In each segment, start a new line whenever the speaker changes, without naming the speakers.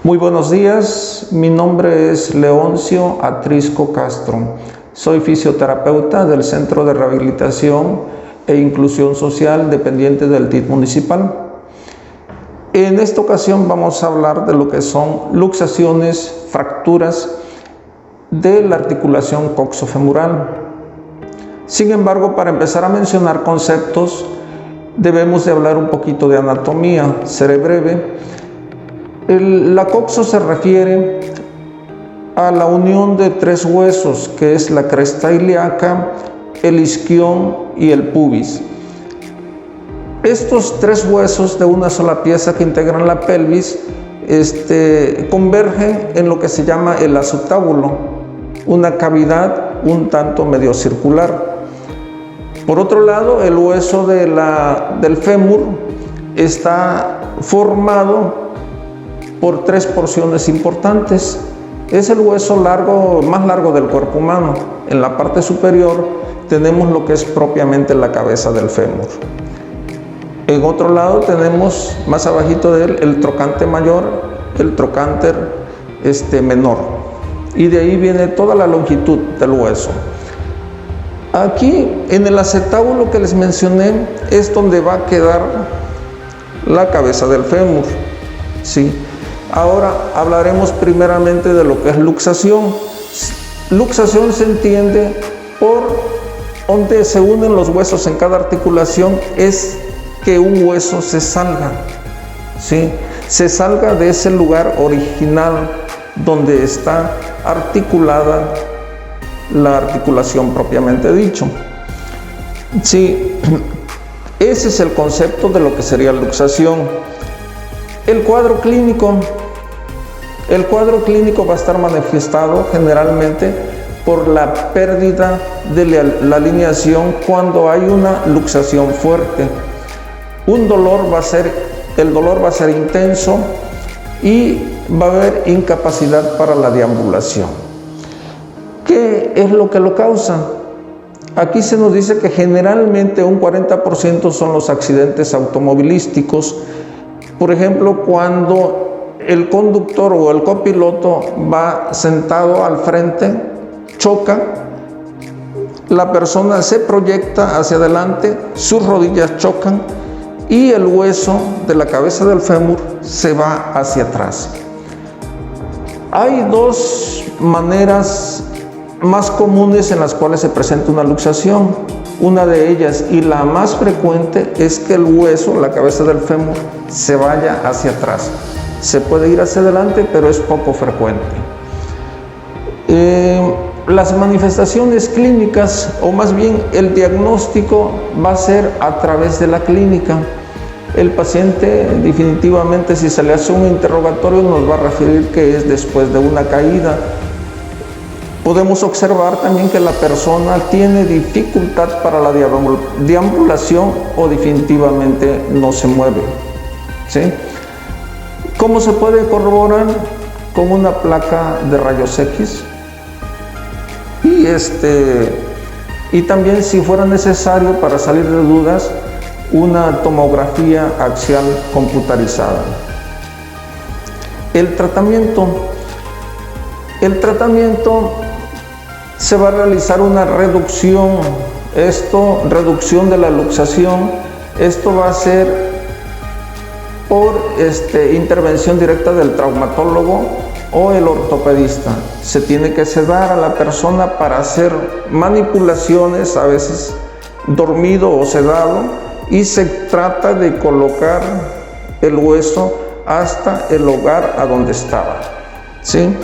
Muy buenos días, mi nombre es Leoncio Atrisco Castro. Soy fisioterapeuta del Centro de Rehabilitación e Inclusión Social dependiente del TIC municipal. En esta ocasión vamos a hablar de lo que son luxaciones, fracturas de la articulación coxofemoral. Sin embargo, para empezar a mencionar conceptos, debemos de hablar un poquito de anatomía. Seré breve. La coxo se refiere a la unión de tres huesos, que es la cresta ilíaca, el isquión y el pubis. Estos tres huesos de una sola pieza que integran la pelvis convergen en lo que se llama el acetábulo, una cavidad un tanto medio circular. Por otro lado, el hueso del fémur está formado por tres porciones importantes. Es el hueso más largo del cuerpo humano. En la parte superior tenemos lo que es propiamente la cabeza del fémur. En otro lado tenemos, más abajito de él, el trocánter mayor, el trocánter menor. Y de ahí viene toda la longitud del hueso. Aquí, en el acetábulo que les mencioné, es donde va a quedar la cabeza del fémur. ¿Sí? Ahora hablaremos primeramente de lo que es luxación. Luxación se entiende por donde se unen los huesos en cada articulación, es que un hueso se salga, ¿sí? Se salga de ese lugar original donde está articulada la articulación propiamente dicho. Sí, ese es el concepto de lo que sería luxación. El cuadro clínico va a estar manifestado generalmente por la pérdida de la alineación cuando hay una luxación fuerte. El dolor va a ser intenso y va a haber incapacidad para la deambulación. ¿Qué es lo que lo causa? Aquí se nos dice que generalmente un 40% son los accidentes automovilísticos. Por ejemplo, cuando el conductor o el copiloto va sentado al frente, choca, la persona se proyecta hacia adelante, sus rodillas chocan y el hueso de la cabeza del fémur se va hacia atrás. Hay dos maneras más comunes en las cuales se presenta una luxación. Una de ellas, y la más frecuente, es que el hueso, la cabeza del fémur, se vaya hacia atrás. Se puede ir hacia adelante, pero es poco frecuente. Las manifestaciones clínicas, o más bien el diagnóstico, va a ser a través de la clínica. El paciente, definitivamente, si se le hace un interrogatorio, nos va a referir que es después de una caída. Podemos observar también que la persona tiene dificultad para la deambulación o definitivamente no se mueve. ¿Sí? ¿Cómo se puede corroborar? Con una placa de rayos X. Y también, si fuera necesario, para salir de dudas, una tomografía axial computarizada. El tratamiento se va a realizar una reducción, reducción de la luxación. Esto va a ser por intervención directa del traumatólogo o el ortopedista. Se tiene que sedar a la persona para hacer manipulaciones, a veces dormido o sedado, y se trata de colocar el hueso hasta el lugar a donde estaba. ¿Sí?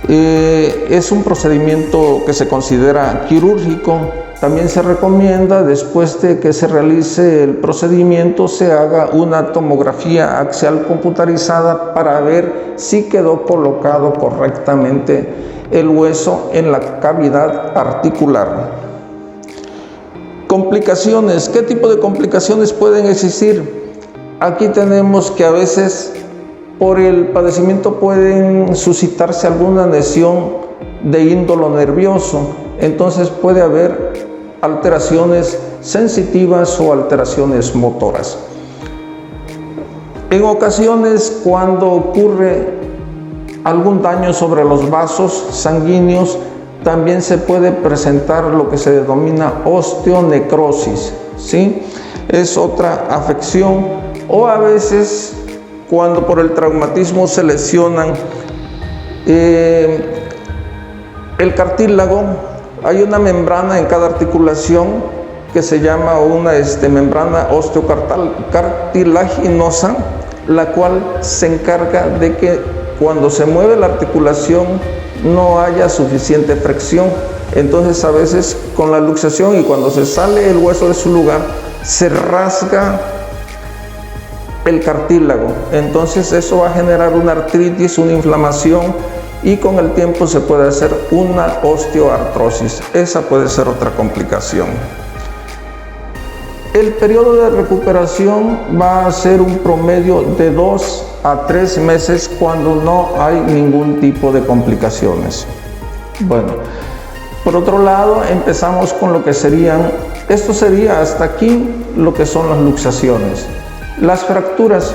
Es un procedimiento que se considera quirúrgico. También se recomienda, después de que se realice el procedimiento, se haga una tomografía axial computarizada para ver si quedó colocado correctamente el hueso en la cavidad articular. Complicaciones. ¿Qué tipo de complicaciones pueden existir? Aquí tenemos que a veces por el padecimiento pueden suscitarse alguna lesión de índole nervioso. Entonces puede haber alteraciones sensitivas o alteraciones motoras. En ocasiones, cuando ocurre algún daño sobre los vasos sanguíneos, también se puede presentar lo que se denomina osteonecrosis, ¿sí? Es otra afección, o a veces cuando por el traumatismo se lesionan el cartílago. Hay una membrana en cada articulación que se llama una membrana osteocartilaginosa, la cual se encarga de que cuando se mueve la articulación no haya suficiente fricción. Entonces a veces con la luxación y cuando se sale el hueso de su lugar, se rasga el cartílago. Entonces eso va a generar una artritis, una inflamación, y con el tiempo se puede hacer una osteoartrosis. Esa puede ser otra complicación. El periodo de recuperación va a ser un promedio de 2 a 3 meses cuando no hay ningún tipo de complicaciones. Bueno, por otro lado, empezamos con lo que serían, esto sería hasta aquí lo que son las luxaciones. Las fracturas.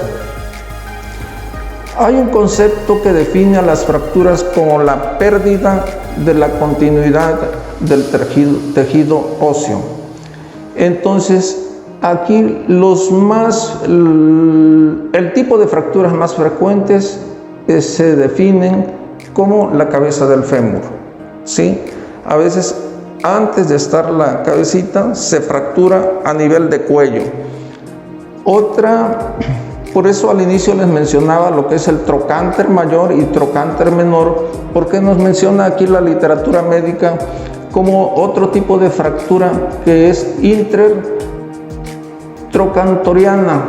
Hay un concepto que define a las fracturas como la pérdida de la continuidad del tejido óseo. Entonces, aquí el tipo de fracturas más frecuentes se definen como la cabeza del fémur, ¿sí? A veces antes de estar la cabecita se fractura a nivel de cuello. Por eso al inicio les mencionaba lo que es el trocánter mayor y trocánter menor, porque nos menciona aquí la literatura médica como otro tipo de fractura que es intertrocantoriana,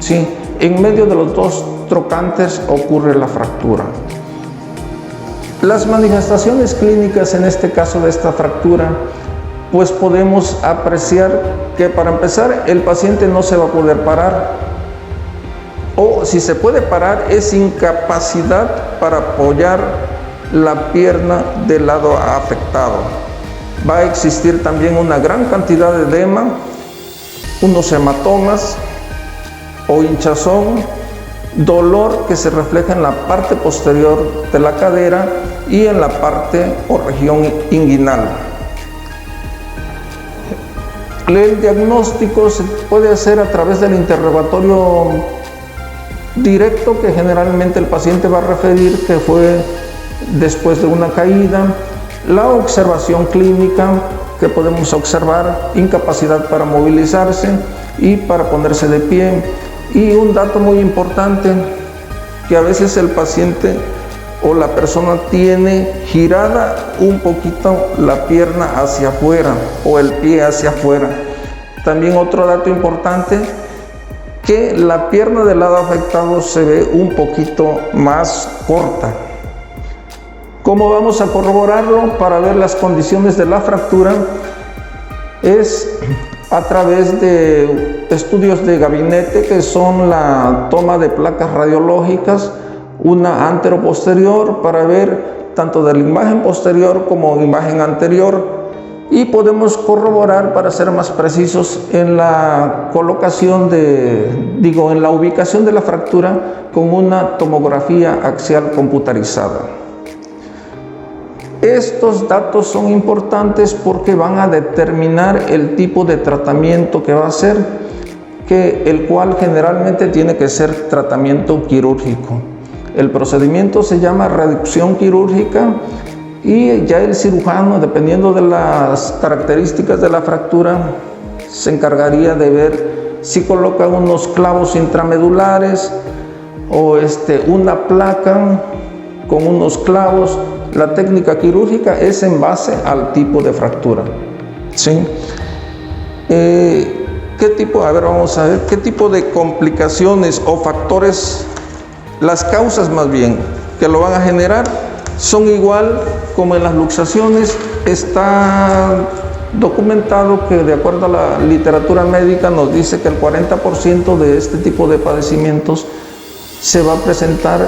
¿sí? En medio de los dos trocánters ocurre la fractura. Las manifestaciones clínicas en este caso de esta fractura, pues podemos apreciar que para empezar el paciente no se va a poder parar, o si se puede parar es incapacidad para apoyar la pierna del lado afectado. Va a existir también una gran cantidad de edema, unos hematomas o hinchazón, dolor que se refleja en la parte posterior de la cadera y en la parte o región inguinal. El diagnóstico se puede hacer a través del interrogatorio directo, que generalmente el paciente va a referir que fue después de una caída. La observación clínica, que podemos observar incapacidad para movilizarse y para ponerse de pie. Y un dato muy importante, que a veces el paciente o la persona tiene girada un poquito la pierna hacia afuera o el pie hacia afuera. También otro dato importante, que la pierna del lado afectado se ve un poquito más corta. ¿Cómo vamos a corroborarlo para ver las condiciones de la fractura? Es a través de estudios de gabinete, que son la toma de placas radiológicas, una antero-posterior, para ver tanto de la imagen posterior como imagen anterior, y podemos corroborar, para ser más precisos, en la colocación en la ubicación de la fractura con una tomografía axial computarizada. Estos datos son importantes porque van a determinar el tipo de tratamiento que va a ser, el cual generalmente tiene que ser tratamiento quirúrgico. El procedimiento se llama reducción quirúrgica, y ya el cirujano, dependiendo de las características de la fractura, se encargaría de ver si coloca unos clavos intramedulares o una placa con unos clavos. La técnica quirúrgica es en base al tipo de fractura, ¿sí? Vamos a ver qué tipo de complicaciones o factores, las causas más bien, que lo van a generar, son igual como en las luxaciones. Está documentado que, de acuerdo a la literatura médica, nos dice que el 40% de este tipo de padecimientos se va a presentar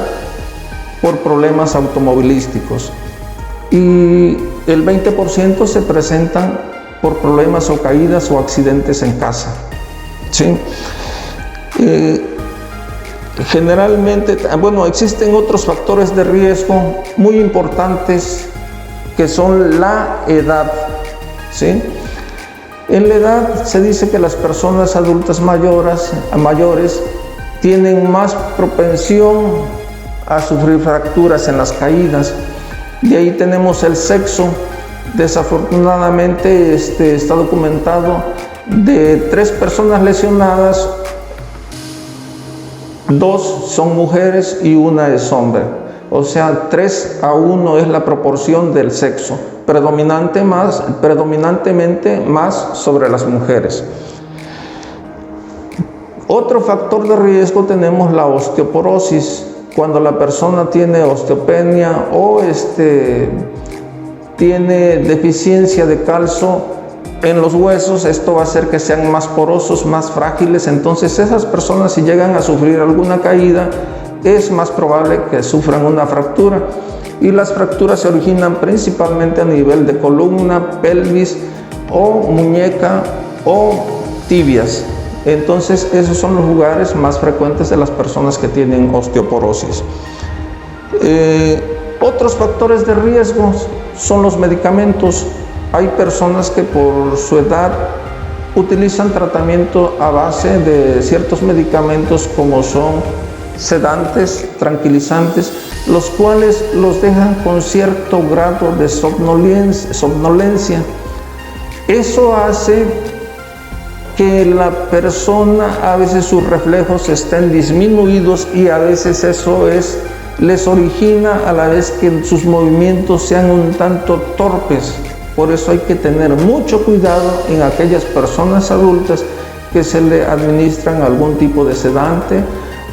por problemas automovilísticos, y el 20% se presentan por problemas o caídas o accidentes en casa, ¿sí? Generalmente, bueno, existen otros factores de riesgo muy importantes que son la edad, ¿sí? En la edad se dice que las personas adultas mayores tienen más propensión a sufrir fracturas en las caídas. De ahí tenemos el sexo. Desafortunadamente está documentado de 3 personas lesionadas, 2 son mujeres y 1 es hombre. O sea, 3-1 es la proporción del sexo, predominantemente más sobre las mujeres. Otro factor de riesgo tenemos la osteoporosis. Cuando la persona tiene osteopenia o tiene deficiencia de calcio en los huesos, esto va a hacer que sean más porosos, más frágiles. Entonces esas personas, si llegan a sufrir alguna caída, es más probable que sufran una fractura. Y las fracturas se originan principalmente a nivel de columna, pelvis o muñeca o tibias. Entonces esos son los lugares más frecuentes de las personas que tienen osteoporosis. Otros factores de riesgo son los medicamentos. Hay personas que por su edad utilizan tratamiento a base de ciertos medicamentos como son sedantes, tranquilizantes, los cuales los dejan con cierto grado de somnolencia. Eso hace que la persona, a veces sus reflejos estén disminuidos y a veces eso les origina a la vez que sus movimientos sean un tanto torpes. Por eso hay que tener mucho cuidado en aquellas personas adultas que se le administran algún tipo de sedante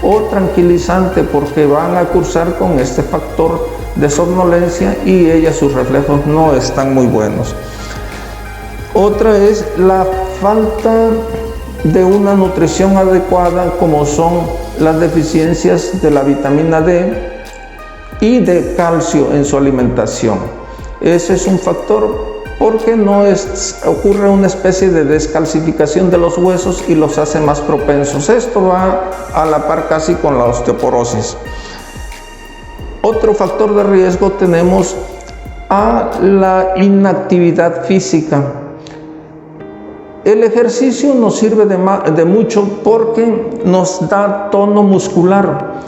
o tranquilizante, porque van a cursar con este factor de somnolencia y sus reflejos no están muy buenos. Otra es la falta de una nutrición adecuada, como son las deficiencias de la vitamina D y de calcio en su alimentación. Ese es un factor porque ocurre una especie de descalcificación de los huesos y los hace más propensos. Esto va a la par casi con la osteoporosis. Otro factor de riesgo tenemos a la inactividad física. El ejercicio nos sirve de mucho porque nos da tono muscular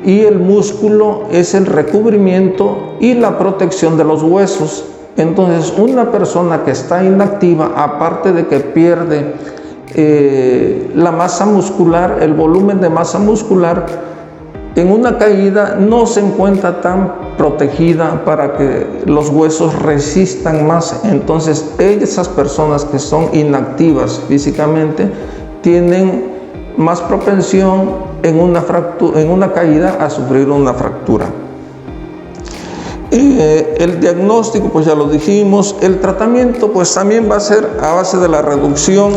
y el músculo es el recubrimiento y la protección de los huesos. Entonces, una persona que está inactiva, aparte de que pierde la masa muscular, el volumen de masa muscular, en una caída no se encuentra tan protegida para que los huesos resistan más. Entonces, esas personas que son inactivas físicamente tienen más propensión en una caída a sufrir una fractura. El diagnóstico, pues ya lo dijimos. El tratamiento, pues también va a ser a base de la reducción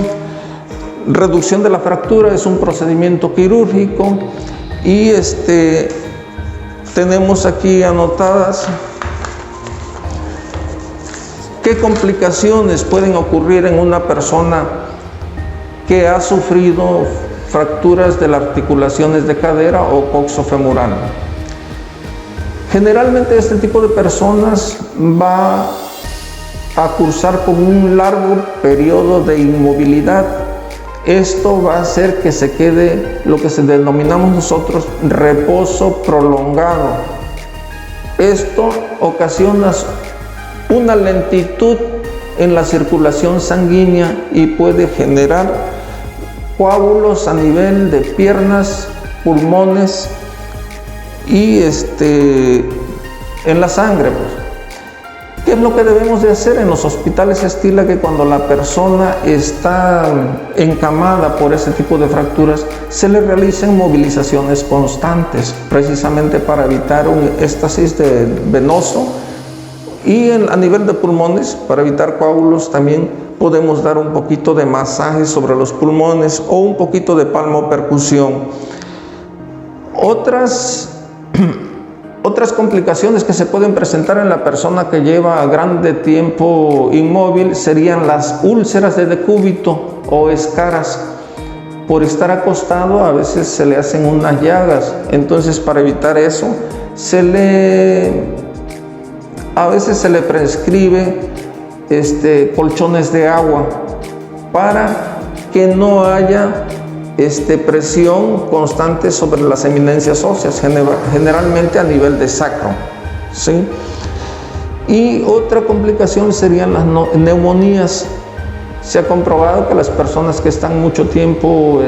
de la fractura. Es un procedimiento quirúrgico y tenemos aquí anotadas qué complicaciones pueden ocurrir en una persona que ha sufrido fracturas de las articulaciones de cadera o coxofemoral. Generalmente este tipo de personas va a cursar con un largo periodo de inmovilidad. Esto va a hacer que se quede lo que denominamos nosotros reposo prolongado. Esto ocasiona una lentitud en la circulación sanguínea y puede generar coágulos a nivel de piernas, pulmones y en la sangre. ¿Qué es lo que debemos de hacer? En los hospitales se estila que cuando la persona está encamada por ese tipo de fracturas, se le realicen movilizaciones constantes, precisamente para evitar un éxtasis venoso, y a nivel de pulmones, para evitar coágulos, también podemos dar un poquito de masaje sobre los pulmones o un poquito de palmopercusión. Otras complicaciones que se pueden presentar en la persona que lleva grande tiempo inmóvil serían las úlceras de decúbito o escaras. por estar acostado a veces se le hacen unas llagas. Entonces, para evitar eso, a veces se le prescribe colchones de agua para que no haya presión constante sobre las eminencias óseas, generalmente a nivel de sacro, ¿sí? Y otra complicación serían las neumonías. Se ha comprobado que las personas que están mucho tiempo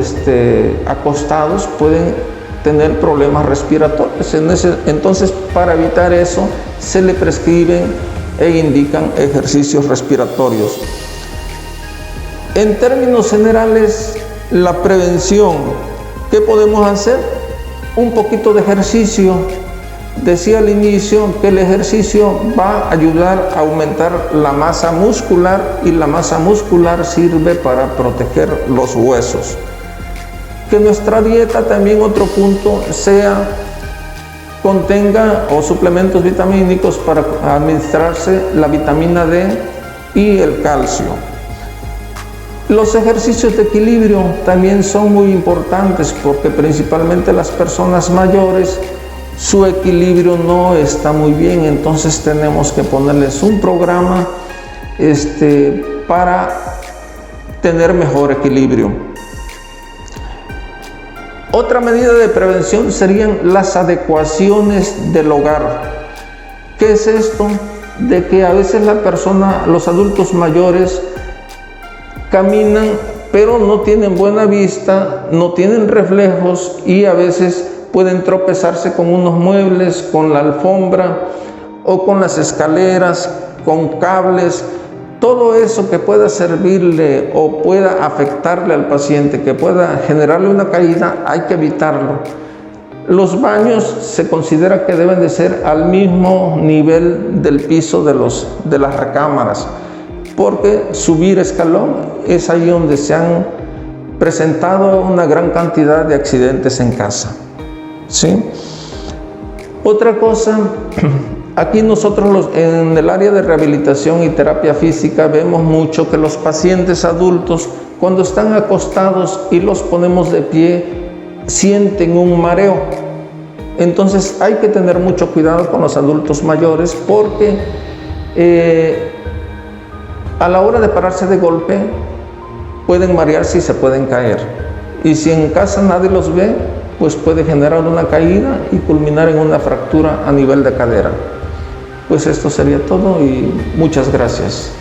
acostados pueden tener problemas respiratorios. Entonces, para evitar eso, se le prescriben e indican ejercicios respiratorios. En términos generales, la prevención, ¿qué podemos hacer? Un poquito de ejercicio. Decía al inicio que el ejercicio va a ayudar a aumentar la masa muscular y la masa muscular sirve para proteger los huesos. Que nuestra dieta también, otro punto, contenga suplementos vitamínicos para administrarse la vitamina D y el calcio. Los ejercicios de equilibrio también son muy importantes porque principalmente las personas mayores, su equilibrio no está muy bien, entonces tenemos que ponerles un programa para tener mejor equilibrio. Otra medida de prevención serían las adecuaciones del hogar. ¿Qué es esto? De que a veces los adultos mayores caminan, pero no tienen buena vista, no tienen reflejos y a veces pueden tropezarse con unos muebles, con la alfombra o con las escaleras, con cables. Todo eso que pueda servirle o pueda afectarle al paciente, que pueda generarle una caída, hay que evitarlo. Los baños se considera que deben de ser al mismo nivel del piso de las recámaras, porque subir escalón es ahí donde se han presentado una gran cantidad de accidentes en casa, ¿sí? Otra cosa, aquí nosotros en el área de rehabilitación y terapia física vemos mucho que los pacientes adultos, cuando están acostados y los ponemos de pie, sienten un mareo. Entonces hay que tener mucho cuidado con los adultos mayores porque a la hora de pararse de golpe pueden marearse y se pueden caer. Y si en casa nadie los ve, pues puede generar una caída y culminar en una fractura a nivel de cadera. Pues esto sería todo y muchas gracias.